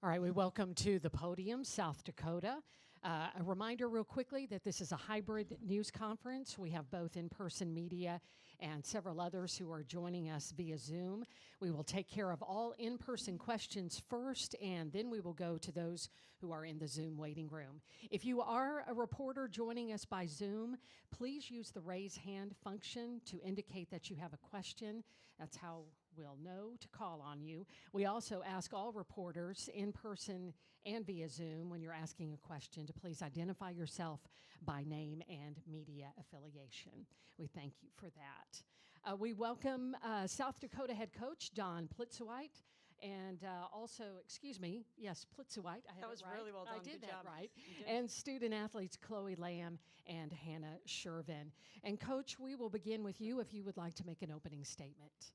All right, we welcome to the podium South Dakota. A reminder real quickly that this is a hybrid news conference. We have both in-person media and several others who are joining us via Zoom. We will take care of all in-person questions first, and then we will go to those who are in the Zoom waiting room. If you are a reporter joining us by Zoom, please use the raise hand function to indicate that you have a question. That's how we'll know to call on you. We also ask all reporters in person and via Zoom when you're asking a question to please identify yourself by name and media affiliation. We thank you for that. We welcome South Dakota head coach Don Plitzowite and Plitzowite. I had That was it right. really well done. I did Good that job. right. You did. And student athletes Chloe Lamb and Hannah Shervin. And Coach, we will begin with you if you would like to make an opening statement.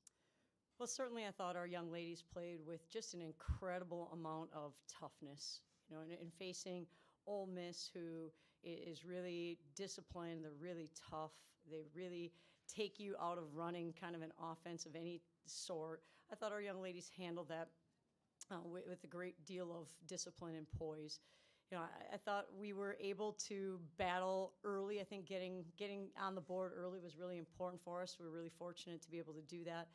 Well, certainly I thought our young ladies played with just an incredible amount of toughness, in facing Ole Miss, who is really disciplined. They're really tough. They really take you out of running kind of an offense of any sort. I thought our young ladies handled that with a great deal of discipline and poise. I thought we were able to battle early. I think getting on the board early was really important for us. We were really fortunate to be able to do that.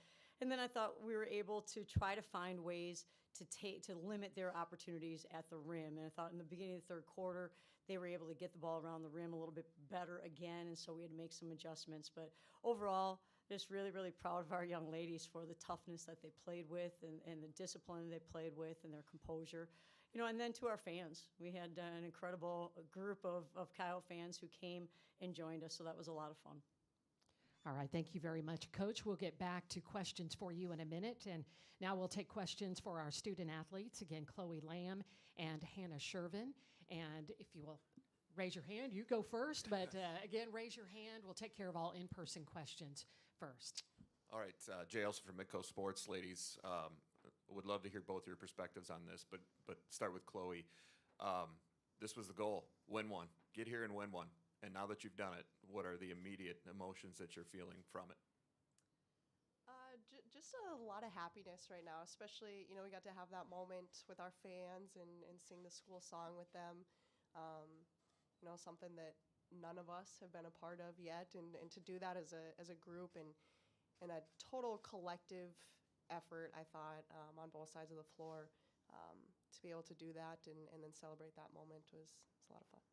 And then I thought we were able to try to find ways to limit their opportunities at the rim. And I thought in the beginning of the third quarter, they were able to get the ball around the rim a little bit better again, and so we had to make some adjustments. But overall, just really, really proud of our young ladies for the toughness that they played with and the discipline they played with and their composure. And then to our fans, we had an incredible group of Kyle fans who came and joined us, so that was a lot of fun. All right, thank you very much, Coach. We'll get back to questions for you in a minute, and now we'll take questions for our student athletes. Again, Chloe Lamb and Hannah Shervin. And if you will raise your hand, you go first, but again, raise your hand. We'll take care of all in-person questions first. All right, Jay Elson from Midco Sports, ladies. Would love to hear both your perspectives on this, but start with Chloe. This was the goal: win one, get here and win one. And now that you've done it, what are the immediate emotions that you're feeling from it? Just a lot of happiness right now, especially, we got to have that moment with our fans and sing the school song with them. Something that none of us have been a part of yet, and to do that as a group and a total collective effort, I thought, on both sides of the floor, to be able to do that and then celebrate that moment was a lot of fun.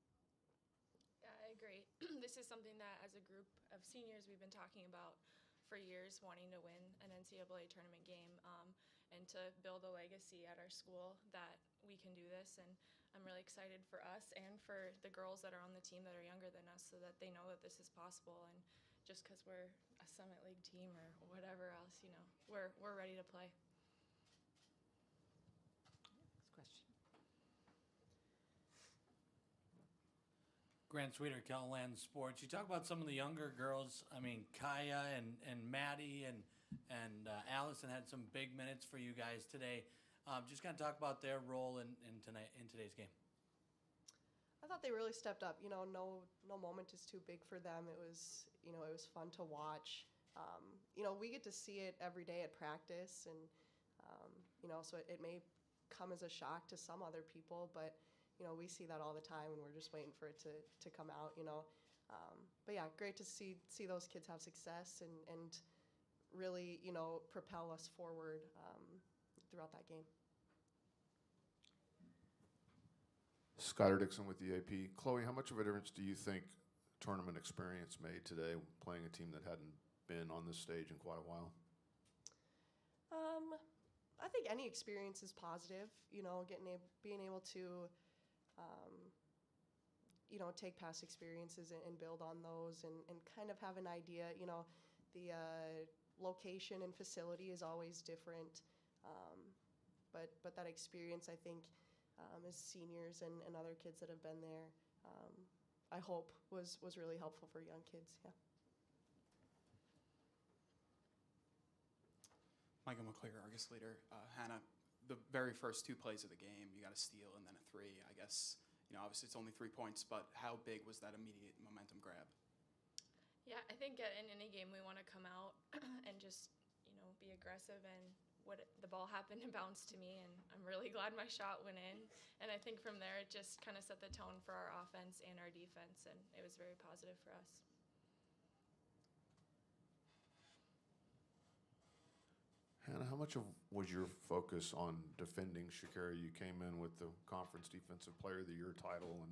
Yeah, I agree. This is something that as a group of seniors we've been talking about for years, wanting to win an NCAA tournament game and to build a legacy at our school that we can do this. And I'm really excited for us and for the girls that are on the team that are younger than us so that they know that this is possible. And just because we're a Summit League team or whatever else, we're ready to play. Next question. Grant Sweeter, Land Sports. You talk about some of the younger girls. I mean, Kaya and Maddie and Allison had some big minutes for you guys today. Just kind of talk about their role in today's game. I thought they really stepped up. No moment is too big for them. It was fun to watch. We get to see it every day at practice, and so it may come as a shock to some other people, but we see that all the time, and we're just waiting for it to come out. But yeah, great to see those kids have success and really propel us forward throughout that game. Skylar Dixon with the AP. Chloe, how much of a difference do you think tournament experience made today, playing a team that hadn't been on this stage in quite a while? I think any experience is positive. Being able to take past experiences and build on those and kind of have an idea. The location and facility is always different, but that experience, I think, as seniors and other kids that have been there, I hope was really helpful for young kids. Yeah. Michael McClear, Argus leader. Hannah, the very first two plays of the game, you got a steal and then a three. I guess, obviously it's only 3 points, but how big was that immediate momentum grab? Yeah, I think in any game we want to come out and just, be aggressive and the ball happened to bounce to me, and I'm really glad my shot went in. And I think from there, it just kind of set the tone for our offense and our defense, and it was very positive for us. Hannah, how much was your focus on defending Shakira? You came in with the Conference Defensive Player of the Year title,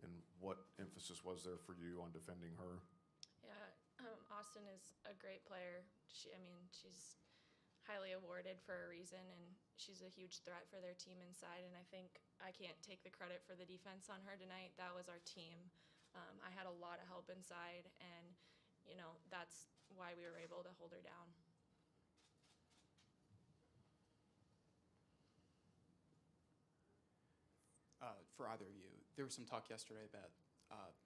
and what emphasis was there for you on defending her? Yeah, Austin is a great player. She's highly awarded for a reason, and she's a huge threat for their team inside. And I think I can't take the credit for the defense on her tonight. That was our team. I had a lot of help inside, and that's why we were able to hold her down. For either of you, there was some talk yesterday about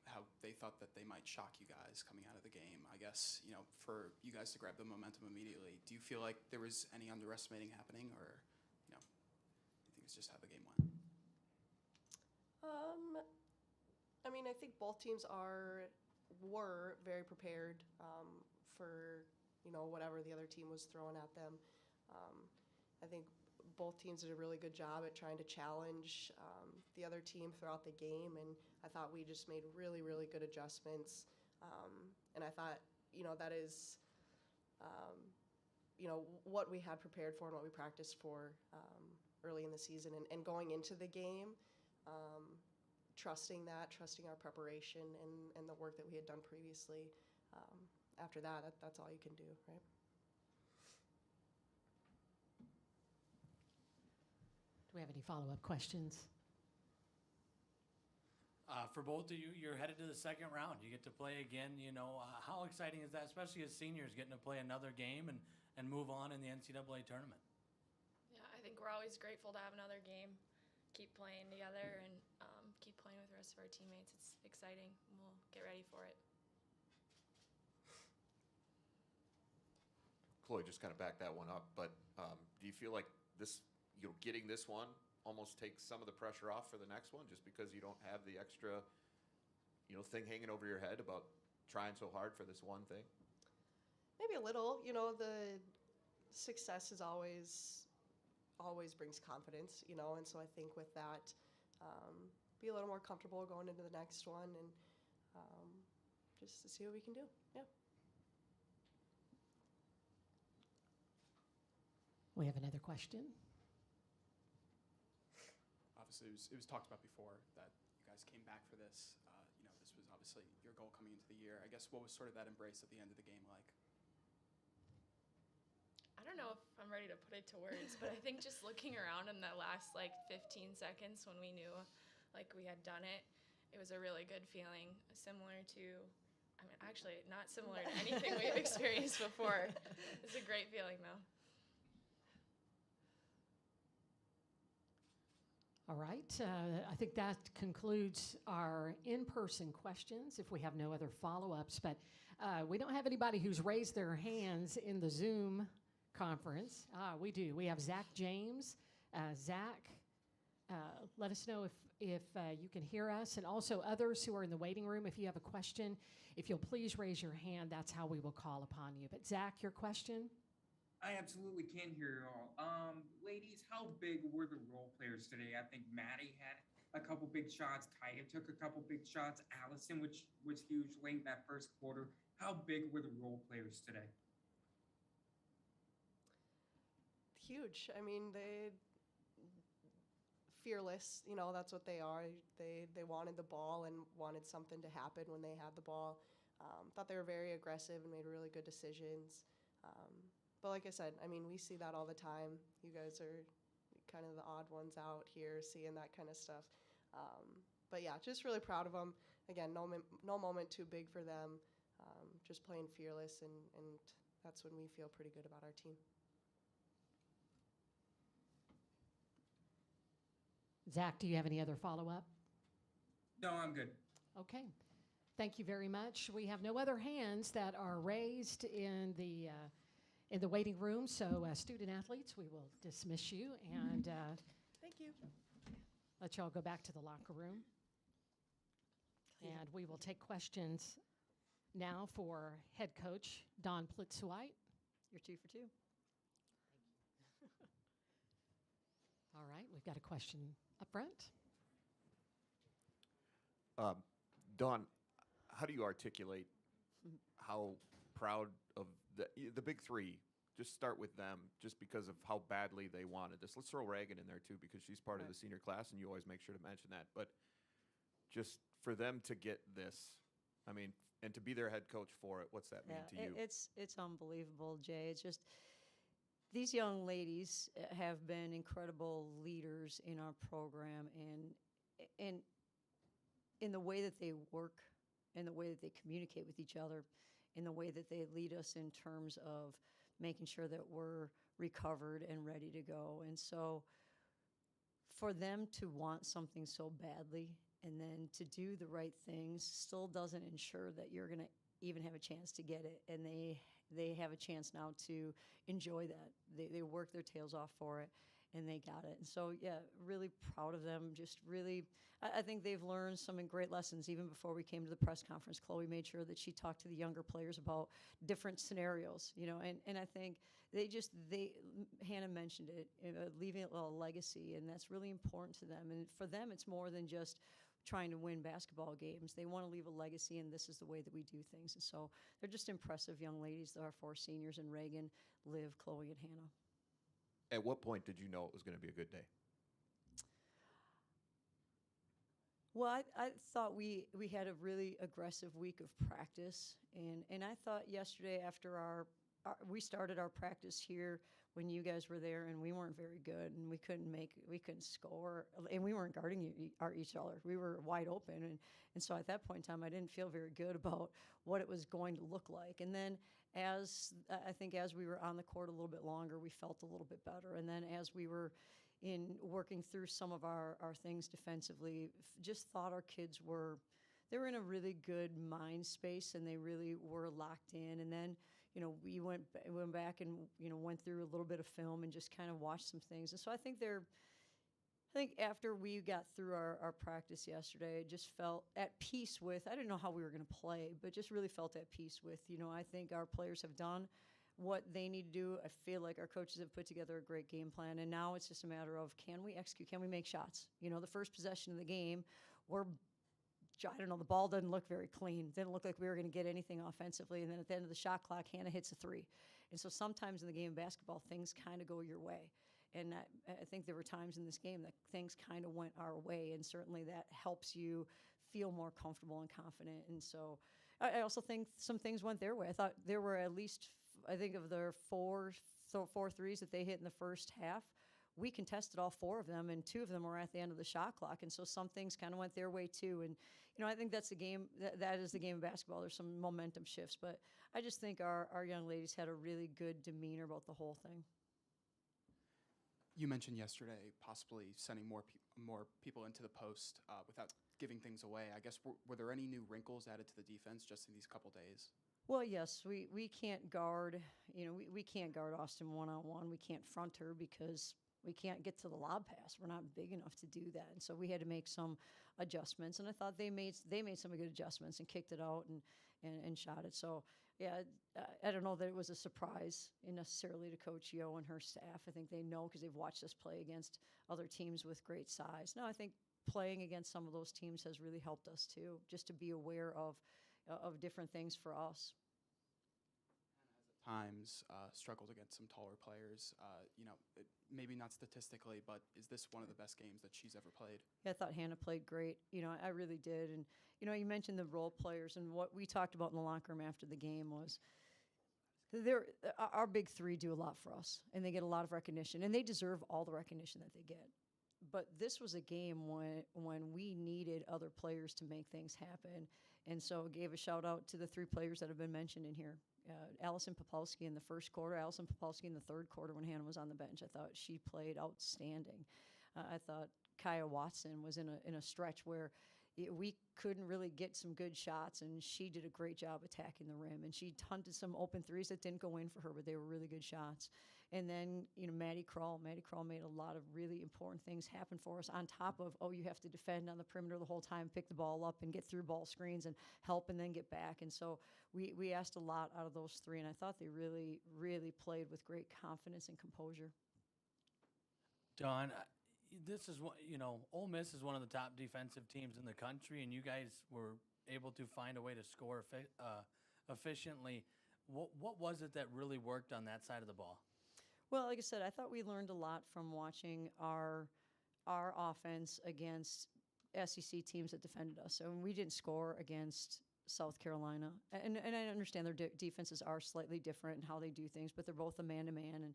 how they thought that they might shock you guys coming out of the game. I guess, for you guys to grab the momentum immediately, do you feel like there was any underestimating happening, or, you think it's just how the game went? I think both teams were very prepared for whatever the other team was throwing at them. I think both teams did a really good job at trying to challenge the other team throughout the game, and I thought we just made really, really good adjustments. And I thought, that is, what we had prepared for and what we practiced for early in the season, and going into the game, trusting our preparation and the work that we had done previously. After that's all you can do, right? Do we have any follow-up questions? For both of you, you're headed to the second round. You get to play again. How exciting is that, especially as seniors, getting to play another game and move on in the NCAA tournament? Yeah, I think we're always grateful to have another game, keep playing together, and keep playing with the rest of our teammates. It's exciting. We'll get ready for it. Chloe, just kind of back that one up, but do you feel like this, getting this one almost takes some of the pressure off for the next one, just because you don't have the extra, thing hanging over your head about trying so hard for this one thing? Maybe a little. The success is always brings confidence, and so I think with that, be a little more comfortable going into the next one, and just to see what we can do. Yeah. We have another question. Obviously, it was talked about before that you guys came back for this. This was obviously your goal coming into the year. I guess, what was sort of that embrace at the end of the game like? I don't know if I'm ready to put it to words, but I think just looking around in the last 15 seconds when we knew we had done it, it was a really good feeling, similar to, actually not similar to anything we've experienced before. It's a great feeling though. All right. I think that concludes our in-person questions, if we have no other follow-ups. But we don't have anybody who's raised their hands in the Zoom conference. We do. We have Zach James. Zach, let us know if you can hear us. And also others who are in the waiting room, if you have a question, if you'll please raise your hand, that's how we will call upon you. But Zach, your question? I absolutely can hear you all. Ladies, how big were the role players today? I think Maddie had a couple big shots. Kaya took a couple big shots. Allison, which was huge late in that first quarter. How big were the role players today? Huge. They fearless. That's what they are. They wanted the ball and wanted something to happen when they had the ball. Thought they were very aggressive and made really good decisions. But like I said, we see that all the time. You guys are kind of the odd ones out here seeing that kind of stuff. But yeah, just really proud of them. Again, no moment too big for them. Just playing fearless, and that's when we feel pretty good about our team. Zach, do you have any other follow-up? No, I'm good. Okay. Thank you very much. We have no other hands that are raised in the waiting room, so student athletes, we will dismiss you and Thank you. let y'all go back to the locker room. And we will take questions now for head coach Don Plitzwhite. You're 2 for 2. All right, we've got a question up front. Dawn, how do you articulate how proud of the big three? Just start with them, just because of how badly they wanted this. Let's throw Reagan in there too, because she's part of the senior class, and you always make sure to mention that. But just for them to get this, I mean, and to be their head coach for it, what's that mean to you? It's unbelievable, Jay. It's just these young ladies have been incredible leaders in our program, and in the way that they work, in the way that they communicate with each other, in the way that they lead us in terms of making sure that we're recovered and ready to go. And so for them to want something so badly and then to do the right things still doesn't ensure that you're going to even have a chance to get it. And they have a chance now to enjoy that. They work their tails off for it, and they got it. And so, yeah, really proud of them. Just really, I think they've learned some great lessons. Even before we came to the press conference, Chloe made sure that she talked to the younger players about different scenarios, and I think Hannah mentioned it, leaving a legacy, and that's really important to them. And for them, it's more than just trying to win basketball games. They want to leave a legacy, and this is the way that we do things. And so they're just impressive young ladies. Our 4 seniors in Reagan, Liv, Chloe, and Hannah. At what point did you know it was going to be a good day? Well, I thought we had a really aggressive week of practice, and I thought yesterday after we started our practice here when you guys were there, and we weren't very good, and we couldn't score, and we weren't guarding each other. We were wide open, and so at that point in time, I didn't feel very good about what it was going to look like. And then as we were on the court a little bit longer, we felt a little bit better. And then as we were working through some of our things defensively, just thought our kids were in a really good mind space, and they really were locked in. And then we went back and went through a little bit of film and just kind of watched some things. And so I think after we got through our practice yesterday, I just felt at peace with, I didn't know how we were going to play, but just really felt at peace with, I think our players have done what they need to do. I feel like our coaches have put together a great game plan, and now it's just a matter of, can we execute? Can we make shots? The first possession of the game, the ball doesn't look very clean. Didn't look like we were going to get anything offensively. And then at the end of the shot clock, Hannah hits a 3. And so sometimes in the game of basketball, things kind of go your way. And I think there were times in this game that things kind of went our way. And certainly that helps you feel more comfortable and confident. And so I also think some things went their way. I thought there were at least, of their four threes that they hit in the first half, we contested all 4 of them, and 2 of them were at the end of the shot clock. And so some things kind of went their way too. And, I think that's the game. That is the game of basketball. There's some momentum shifts. But I just think our young ladies had a really good demeanor about the whole thing. You mentioned yesterday possibly sending more people into the post without giving things away. I guess, were there any new wrinkles added to the defense just in these couple days? Well, yes, we can't guard, we can't guard Austin one-on-one. We can't front her because we can't get to the lob pass. We're not big enough to do that. And so we had to make some adjustments. And I thought they made some good adjustments and kicked it out and shot it. So, yeah, I don't know that it was a surprise necessarily to Coach Yo and her staff. I think they know because they've watched us play against other teams with great size. No, I think playing against some of those teams has really helped us too, just to be aware of different things for us. Times struggled against some taller players. Maybe not statistically, but is this one of the best games that she's ever played? Yeah, I thought Hannah played great. I really did. And, you mentioned the role players, and what we talked about in the locker room after the game was our big 3 do a lot for us, and they get a lot of recognition, and they deserve all the recognition that they get. But this was a game when we needed other players to make things happen. And so gave a shout out to the 3 players that have been mentioned in here. Allison Popolski in the first quarter, Allison Popolski in the third quarter when Hannah was on the bench. I thought she played outstanding. I thought Kaya Watson was in a stretch where we couldn't really get some good shots, and she did a great job attacking the rim. And she hunted some open 3s that didn't go in for her, but they were really good shots. And then, Maddie Krull made a lot of really important things happen for us on top of, you have to defend on the perimeter the whole time, pick the ball up and get through ball screens and help and then get back. And so we asked a lot out of those 3, and I thought they really, really played with great confidence and composure. Dawn, this is what, Ole Miss is one of the top defensive teams in the country, and you guys were able to find a way to score efficiently. What was it that really worked on that side of the ball? Well, like I said, I thought we learned a lot from watching our offense against SEC teams that defended us. So we didn't score against South Carolina, and I understand their defenses are slightly different in how they do things, but they're both a man-to-man,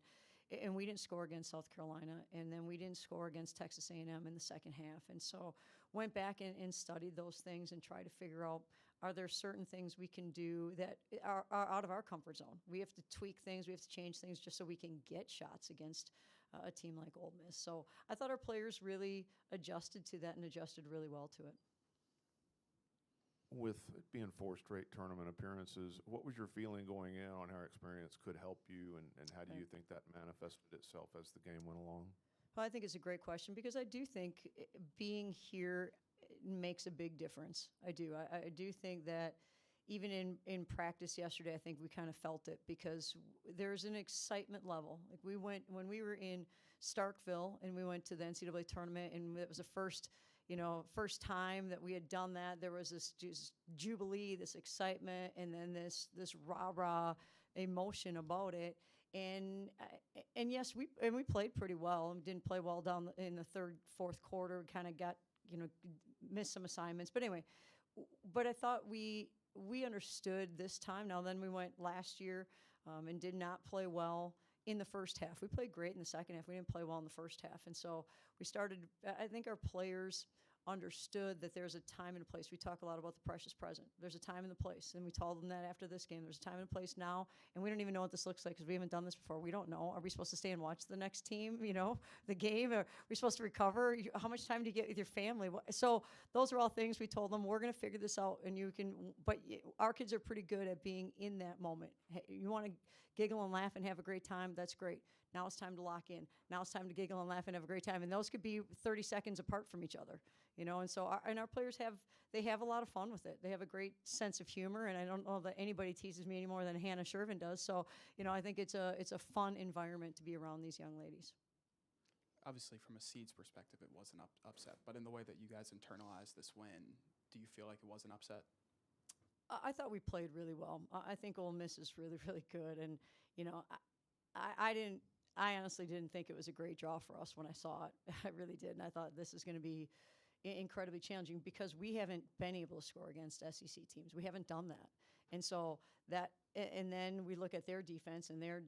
and we didn't score against South Carolina, and then we didn't score against Texas A&M in the second half, and so went back and studied those things and tried to figure out, are there certain things we can do that are out of our comfort zone? We have to tweak things, we have to change things just so we can get shots against a team like Ole Miss. So I thought our players really adjusted to that and adjusted really well to it. With it being 4 straight tournament appearances, what was your feeling going in on how experience could help you, and how do you think that manifested itself as the game went along? Well, I think it's a great question because I do think being here makes a big difference. I do. I do think that even in practice yesterday, I think we kind of felt it because there's an excitement level. Like when we were in Starkville and we went to the NCAA tournament, and it was the first time that we had done that. There was this just jubilee, this excitement, and then this rah-rah emotion about it. And yes, we played pretty well. Didn't play well down in the third, fourth quarter. Kind of got missed some assignments. But anyway, but I thought we understood this time. Now then, we went last year and did not play well in the first half. We played great in the second half. We didn't play well in the first half. And so we started, I think our players understood that there's a time and a place. We talk a lot about the precious present. There's a time and a place. And we told them that after this game. There's a time and a place now. And we don't even know what this looks like because we haven't done this before. We don't know. Are we supposed to stay and watch the next team, the game? Are we supposed to recover? How much time do you get with your family? So those are all things we told them. We're going to figure this out. And our kids are pretty good at being in that moment. Hey, you want to giggle and laugh and have a great time? That's great. Now it's time to lock in. Now it's time to giggle and laugh and have a great time. And those could be 30 seconds apart from each other, And so our players have a lot of fun with it. They have a great sense of humor, and I don't know that anybody teases me any more than Hannah Shervin does. So, I think it's a fun environment to be around these young ladies. Obviously, from a seeds perspective, it was an upset. But in the way that you guys internalized this win, do you feel like it was an upset? I thought we played really well. I think Ole Miss is really, really good, and I honestly didn't think it was a great draw for us when I saw it. I really did, and I thought this is going to be incredibly challenging because we haven't been able to score against SEC teams. We haven't done that, and so and then we look at their defense, and they're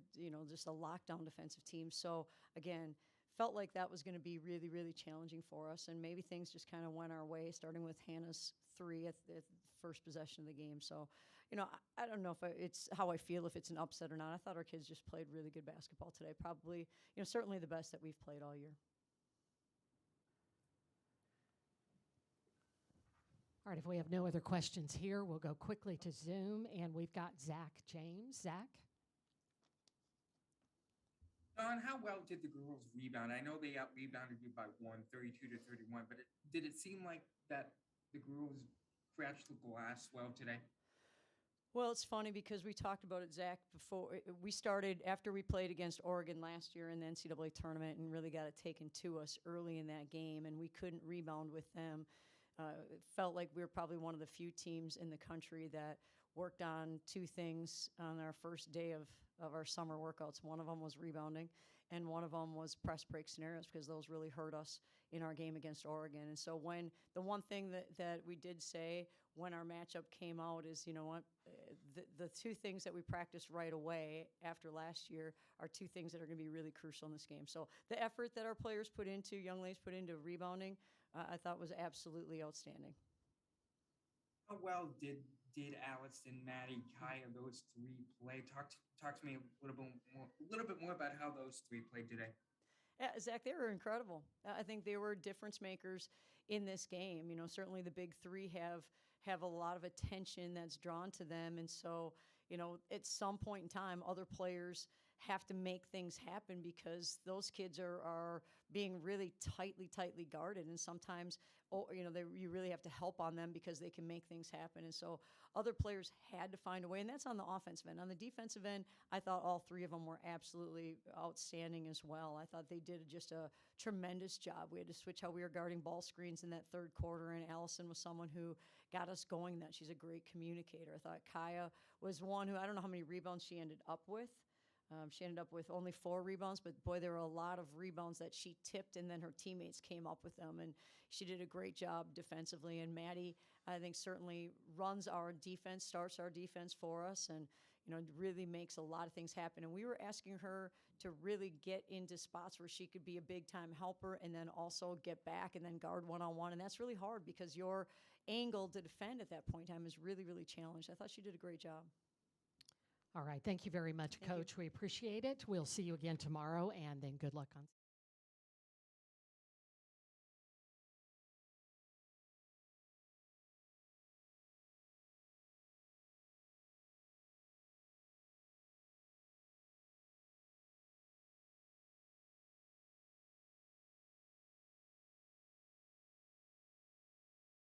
just a lockdown defensive team. So again, felt like that was going to be really, really challenging for us, and maybe things just kind of went our way, starting with Hannah's 3 at the first possession of the game. So, I don't know if it's how I feel, if it's an upset or not. I thought our kids just played really good basketball today. Probably, certainly the best that we've played all year. All right, if we have no other questions here, we'll go quickly to Zoom, and we've got Zach James. Zach? Don, how well did the girls rebound? I know they out-rebounded you by 32-31, but did it seem like that the girls scratched the glass well today? Well, it's funny because we talked about it, Zach, before we started, after we played against Oregon last year in the NCAA tournament and really got it taken to us early in that game, and we couldn't rebound with them. It felt like we were probably one of the few teams in the country that worked on 2 things on our first day of our summer workouts. One of them was rebounding, and one of them was press break scenarios because those really hurt us in our game against Oregon. And so when the one thing that we did say when our matchup came out is, the 2 things that we practiced right away after last year are 2 things that are going to be really crucial in this game. So the effort that our players put into, young ladies put into rebounding, I thought was absolutely outstanding. How well did Allison, Maddie, Kaya, those 3 play? Talk to me a little bit more about how those 3 played today. Yeah, Zach, they were incredible. I think they were difference makers in this game. Certainly the big 3 have a lot of attention that's drawn to them, and so at some point in time, other players have to make things happen because those kids are being really tightly guarded, and sometimes you really have to help on them because they can make things happen. And so other players had to find a way, and that's on the offensive end. On the defensive end, I thought all three of them were absolutely outstanding as well. I thought they did just a tremendous job. We had to switch how we were guarding ball screens in that third quarter, and Allison was someone who got us going. That she's a great communicator. I thought Kaya was one who, I don't know how many rebounds she ended up with. She ended up with only 4 rebounds, but boy, there were a lot of rebounds that she tipped, and then her teammates came up with them, and she did a great job defensively. And Maddie, I think, certainly runs our defense, starts our defense for us, and really makes a lot of things happen. And we were asking her to really get into spots where she could be a big-time helper and then also get back and then guard one-on-one, and that's really hard because your angle to defend at that point in time is really, really challenged. I thought she did a great job. All right. Thank you very much, Thank you. Coach. We appreciate it. We'll see you again tomorrow, and then good luck on